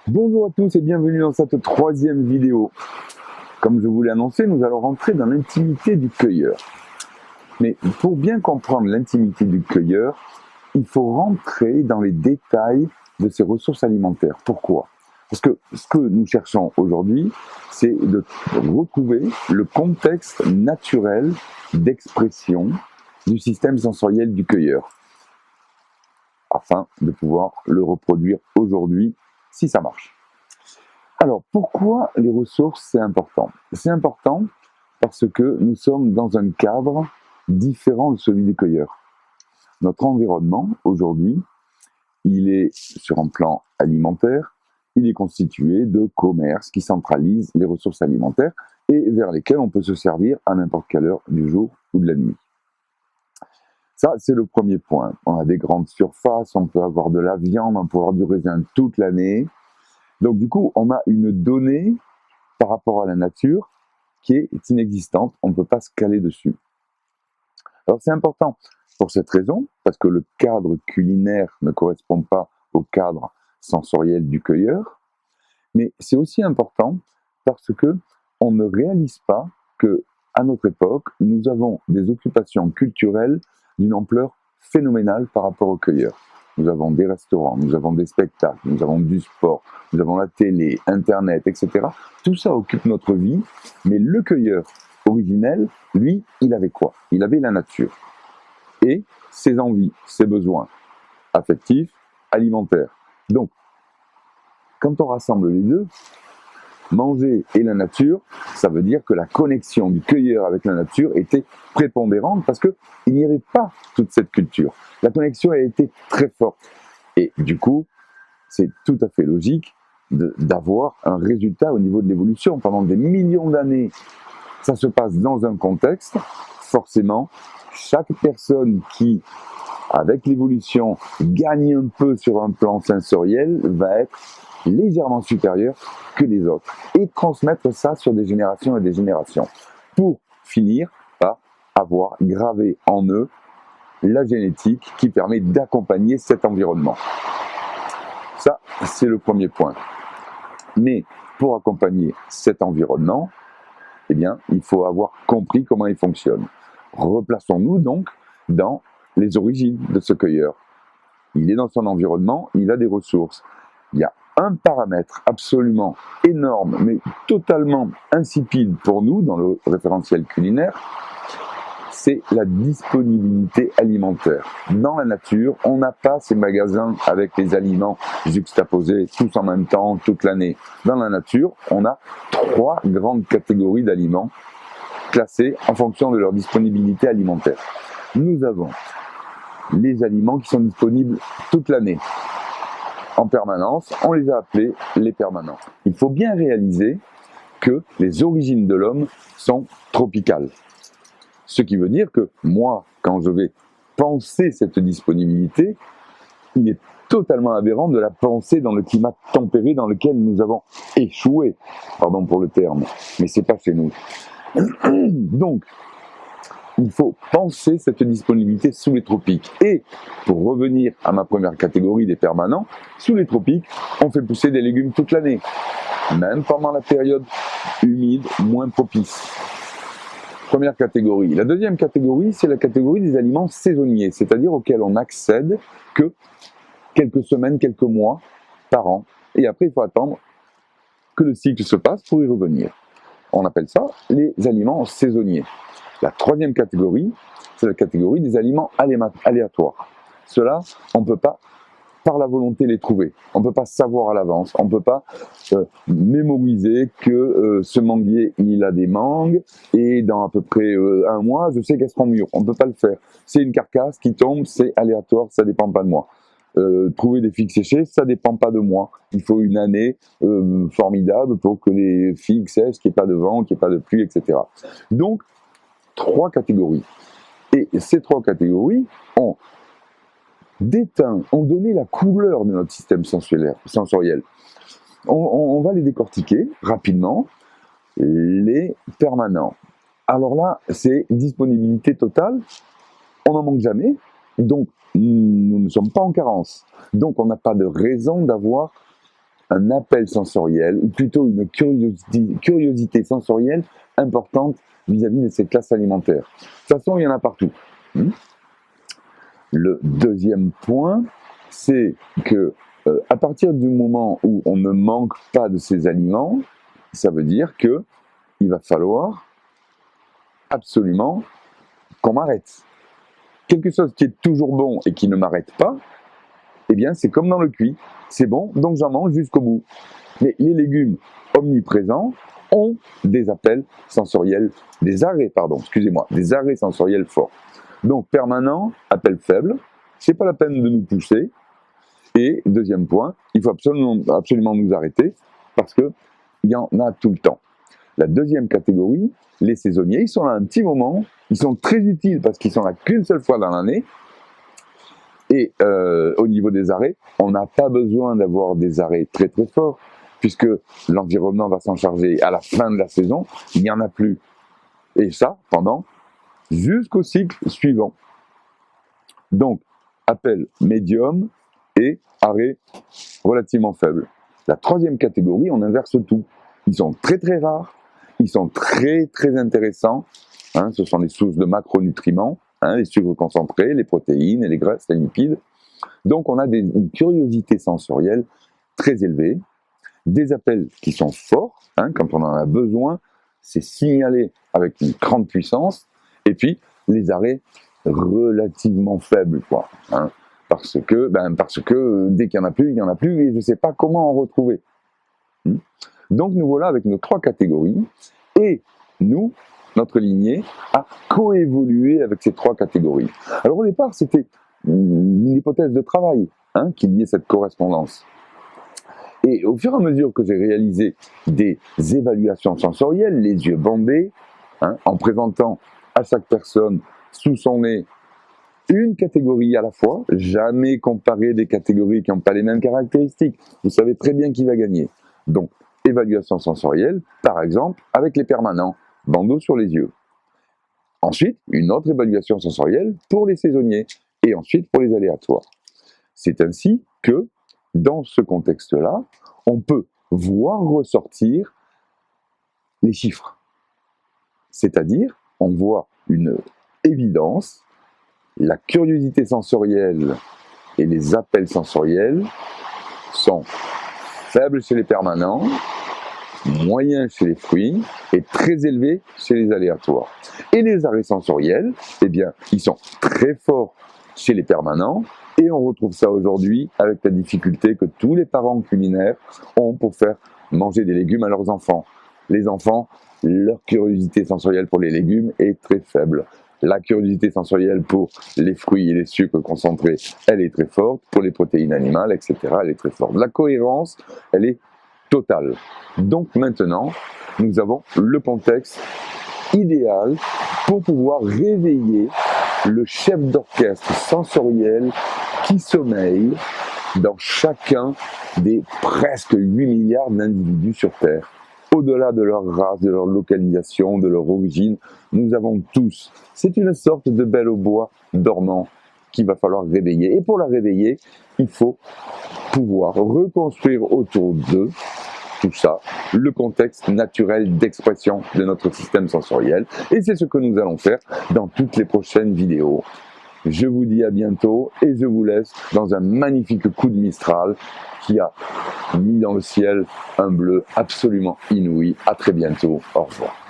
Bonjour à tous et bienvenue dans cette troisième vidéo. Comme je vous l'ai annoncé, nous allons rentrer dans l'intimité du cueilleur. Mais pour bien comprendre l'intimité du cueilleur, il faut rentrer dans les détails de ses ressources alimentaires. Pourquoi ? Parce que ce que nous cherchons aujourd'hui, c'est de retrouver le contexte naturel d'expression du système sensoriel du cueilleur, afin de pouvoir le reproduire aujourd'hui si ça marche. Alors, pourquoi les ressources, c'est important ? C'est important parce que nous sommes dans un cadre différent de celui des cueilleurs. Notre environnement, aujourd'hui, il est sur un plan alimentaire, il est constitué de commerces qui centralisent les ressources alimentaires et vers lesquels on peut se servir à n'importe quelle heure du jour ou de la nuit. Ça, c'est le premier point. On a des grandes surfaces, on peut avoir de la viande, on peut avoir du raisin toute l'année. Donc du coup, on a une donnée par rapport à la nature qui est inexistante, on ne peut pas se caler dessus. Alors c'est important pour cette raison, parce que le cadre culinaire ne correspond pas au cadre sensoriel du cueilleur, mais c'est aussi important parce que on ne réalise pas que à notre époque, nous avons des occupations culturelles d'une ampleur phénoménale par rapport au cueilleur. Nous avons des restaurants, nous avons des spectacles, nous avons du sport, nous avons la télé, Internet, etc. Tout ça occupe notre vie, mais le cueilleur originel, lui, il avait quoi ? Il avait la nature et ses envies, ses besoins affectifs, alimentaires. Donc, quand on rassemble les deux, manger et la nature, ça veut dire que la connexion du cueilleur avec la nature était prépondérante parce qu'il n'y avait pas toute cette culture. La connexion a été très forte. Et du coup, c'est tout à fait logique d'avoir un résultat au niveau de l'évolution. Pendant des millions d'années, ça se passe dans un contexte. Forcément, chaque personne qui, avec l'évolution, gagne un peu sur un plan sensoriel, va être légèrement supérieur que les autres et transmettre ça sur des générations et des générations pour finir par avoir gravé en eux la génétique qui permet d'accompagner cet environnement. Ça, c'est le premier point. Mais pour accompagner cet environnement, eh bien, il faut avoir compris comment il fonctionne. Replaçons-nous donc dans les origines de ce cueilleur. Il est dans son environnement, il a des ressources. Il y a un paramètre absolument énorme, mais totalement insipide pour nous dans le référentiel culinaire, c'est la disponibilité alimentaire. Dans la nature, on n'a pas ces magasins avec les aliments juxtaposés tous en même temps, toute l'année. Dans la nature, on a 3 grandes catégories d'aliments classées en fonction de leur disponibilité alimentaire. Nous avons les aliments qui sont disponibles toute l'année, en permanence, on les a appelés les permanents. Il faut bien réaliser que les origines de l'homme sont tropicales. Ce qui veut dire que moi, quand je vais penser cette disponibilité, il est totalement aberrant de la penser dans le climat tempéré dans lequel nous avons échoué. Pardon pour le terme, mais c'est pas chez nous. Donc, il faut penser cette disponibilité sous les tropiques. Et pour revenir à ma première catégorie des permanents, sous les tropiques, on fait pousser des légumes toute l'année, même pendant la période humide, moins propice. Première catégorie. La deuxième catégorie, c'est la catégorie des aliments saisonniers, c'est-à-dire auxquels on accède que quelques semaines, quelques mois par an. Et après, il faut attendre que le cycle se passe pour y revenir. On appelle ça les aliments saisonniers. La troisième catégorie, c'est la catégorie des aliments aléatoires. Ceux-là, on ne peut pas, par la volonté, les trouver. On ne peut pas savoir à l'avance. On ne peut pas mémoriser que ce manguier, il a des mangues et dans à peu près un mois, je sais qu'elles seront mûres. On ne peut pas le faire. C'est une carcasse qui tombe, c'est aléatoire, ça ne dépend pas de moi. Trouver des figues séchées, ça ne dépend pas de moi. Il faut une année formidable pour que les figues sèchent, qu'il n'y ait pas de vent, qu'il n'y ait pas de pluie, etc. Donc, 3 catégories. Et ces 3 catégories ont donné la couleur de notre système sensoriel. On va les décortiquer rapidement. Les permanents. Alors là, c'est disponibilité totale. On n'en manque jamais. Donc, nous ne sommes pas en carence. Donc, on n'a pas de raison d'avoir un appel sensoriel, ou plutôt une curiosité sensorielle importante vis-à-vis de ces classes alimentaires. De toute façon, il y en a partout. Le deuxième point, c'est que à partir du moment où on ne manque pas de ces aliments, ça veut dire que il va falloir absolument qu'on m'arrête. Quelque chose qui est toujours bon et qui ne m'arrête pas, eh bien c'est comme dans le cuit, c'est bon, donc j'en mange jusqu'au bout. Mais les légumes omniprésents ont des appels sensoriels, des arrêts sensoriels forts. Donc permanent, appel faible, c'est pas la peine de nous pousser. Et deuxième point, il faut absolument nous arrêter parce qu'il y en a tout le temps. La deuxième catégorie, les saisonniers, ils sont là un petit moment, ils sont très utiles parce qu'ils sont là qu'une seule fois dans l'année. Et au niveau des arrêts, on n'a pas besoin d'avoir des arrêts très très forts puisque l'environnement va s'en charger. À la fin de la saison, il n'y en a plus. Et ça, jusqu'au cycle suivant. Donc, appel médium et arrêt relativement faible. La troisième catégorie, on inverse tout. Ils sont très très rares, ils sont très très intéressants. Ce sont les sources de macronutriments, les sucres concentrés, les protéines, les graisses, les lipides. Donc on a une curiosité sensorielle très élevée, des appels qui sont forts, quand on en a besoin, c'est signalé avec une grande puissance, et puis les arrêts relativement faibles, parce que dès qu'il n'y en a plus, il n'y en a plus, et je ne sais pas comment en retrouver. Donc nous voilà avec nos trois catégories, et notre lignée a coévolué avec ces trois catégories. Alors au départ, c'était une hypothèse de travail qu'il y ait cette correspondance. Et au fur et à mesure que j'ai réalisé des évaluations sensorielles, les yeux bandés, en présentant à chaque personne sous son nez une catégorie à la fois, jamais comparer des catégories qui n'ont pas les mêmes caractéristiques. Vous savez très bien qui va gagner. Donc, évaluation sensorielle, par exemple, avec les permanents, bandeau sur les yeux. Ensuite, une autre évaluation sensorielle pour les saisonniers, et ensuite pour les aléatoires. C'est ainsi que, dans ce contexte-là, on peut voir ressortir les chiffres. C'est-à-dire, on voit une évidence, la curiosité sensorielle et les appels sensoriels sont faibles chez les permanents, moyens chez les fruits et très élevés chez les aléatoires. Et les arrêts sensoriels, eh bien, ils sont très forts chez les permanents, et on retrouve ça aujourd'hui avec la difficulté que tous les parents culinaires ont pour faire manger des légumes à leurs enfants. Les enfants, leur curiosité sensorielle pour les légumes est très faible. La curiosité sensorielle pour les fruits et les sucres concentrés, elle est très forte. Pour les protéines animales, etc., elle est très forte. La cohérence, elle est totale. Donc maintenant, nous avons le contexte idéal pour pouvoir réveiller le chef d'orchestre sensoriel qui sommeille dans chacun des presque 8 milliards d'individus sur Terre. Au-delà de leur race, de leur localisation, de leur origine, nous avons tous. C'est une sorte de belle au bois dormant qu'il va falloir réveiller. Et pour la réveiller, il faut pouvoir reconstruire autour d'eux tout ça, le contexte naturel d'expression de notre système sensoriel. Et c'est ce que nous allons faire dans toutes les prochaines vidéos. Je vous dis à bientôt et je vous laisse dans un magnifique coup de Mistral qui a mis dans le ciel un bleu absolument inouï. À très bientôt. Au revoir.